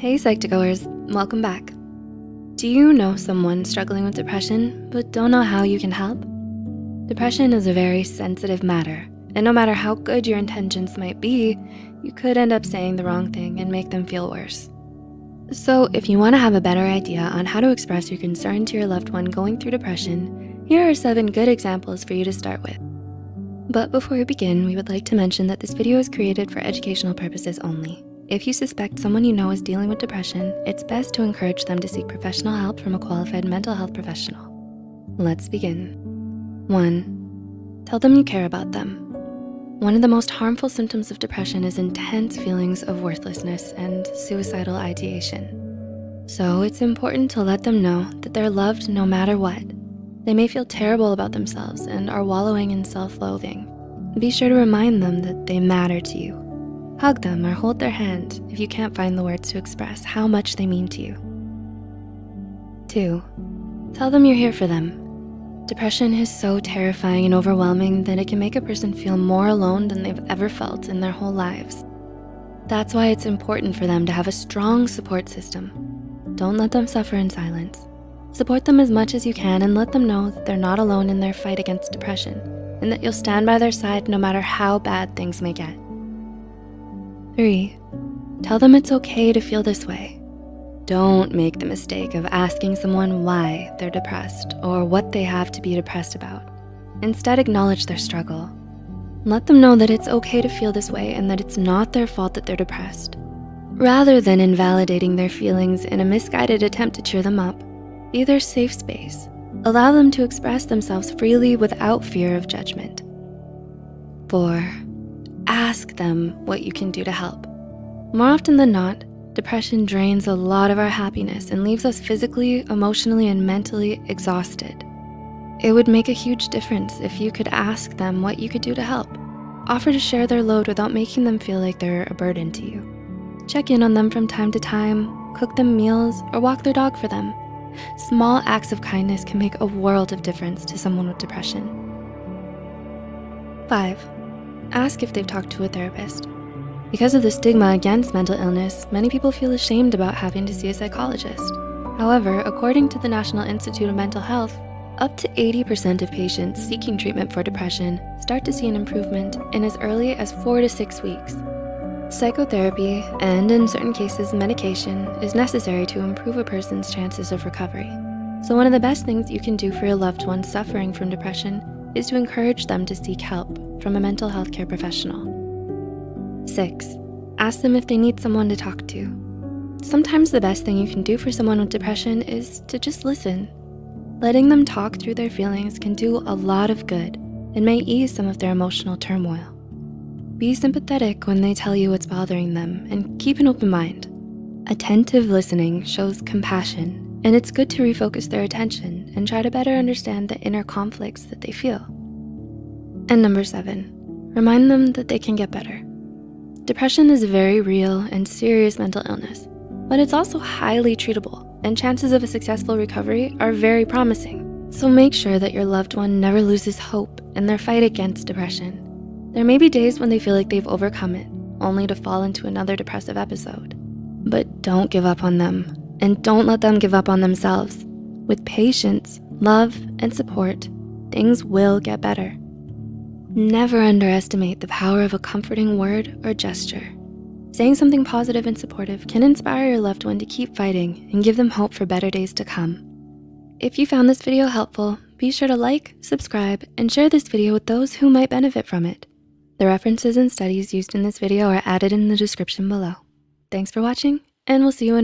Hey Psych2Goers, welcome back. Do you know someone struggling with depression but don't know how you can help? Depression is a very sensitive matter, and no matter how good your intentions might be, you could end up saying the wrong thing and make them feel worse. So if you wanna have a better idea on how to express your concern to your loved one going through depression, here are 7 good examples for you to start with. But before we begin, we would like to mention that this video is created for educational purposes only. If you suspect someone you know is dealing with depression, it's best to encourage them to seek professional help from a qualified mental health professional. Let's begin. 1, tell them you care about them. One of the most harmful symptoms of depression is intense feelings of worthlessness and suicidal ideation. So it's important to let them know that they're loved no matter what. They may feel terrible about themselves and are wallowing in self-loathing. Be sure to remind them that they matter to you. Hug them or hold their hand if you can't find the words to express how much they mean to you. 2, tell them you're here for them. Depression is so terrifying and overwhelming that it can make a person feel more alone than they've ever felt in their whole lives. That's why it's important for them to have a strong support system. Don't let them suffer in silence. Support them as much as you can and let them know that they're not alone in their fight against depression and that you'll stand by their side no matter how bad things may get. 3, tell them it's okay to feel this way. Don't make the mistake of asking someone why they're depressed or what they have to be depressed about. Instead, acknowledge their struggle. Let them know that it's okay to feel this way and that it's not their fault that they're depressed. Rather than invalidating their feelings in a misguided attempt to cheer them up, be their safe space. Allow them to express themselves freely without fear of judgment. 4, ask them what you can do to help. More often than not, depression drains a lot of our happiness and leaves us physically, emotionally, and mentally exhausted. It would make a huge difference if you could ask them what you could do to help. Offer to share their load without making them feel like they're a burden to you. Check in on them from time to time, cook them meals, or walk their dog for them. Small acts of kindness can make a world of difference to someone with depression. 5, ask if they've talked to a therapist. Because of the stigma against mental illness, many people feel ashamed about having to see a psychologist. However, according to the National Institute of Mental Health, up to 80% of patients seeking treatment for depression start to see an improvement in as early as 4 to 6 weeks. Psychotherapy, and in certain cases, medication, is necessary to improve a person's chances of recovery. So one of the best things you can do for your loved one suffering from depression is to encourage them to seek help from a mental health care professional. 6, ask them if they need someone to talk to. Sometimes the best thing you can do for someone with depression is to just listen. Letting them talk through their feelings can do a lot of good and may ease some of their emotional turmoil. Be sympathetic when they tell you what's bothering them and keep an open mind. Attentive listening shows compassion, and it's good to refocus their attention and try to better understand the inner conflicts that they feel. And number 7, remind them that they can get better. Depression is a very real and serious mental illness, but it's also highly treatable, and chances of a successful recovery are very promising. So make sure that your loved one never loses hope in their fight against depression. There may be days when they feel like they've overcome it, only to fall into another depressive episode. But don't give up on them, and don't let them give up on themselves. With patience, love, and support, things will get better. Never underestimate the power of a comforting word or gesture. Saying something positive and supportive can inspire your loved one to keep fighting and give them hope for better days to come. If you found this video helpful, be sure to like, subscribe, and share this video with those who might benefit from it. The references and studies used in this video are added in the description below. Thanks for watching, and we'll see you in our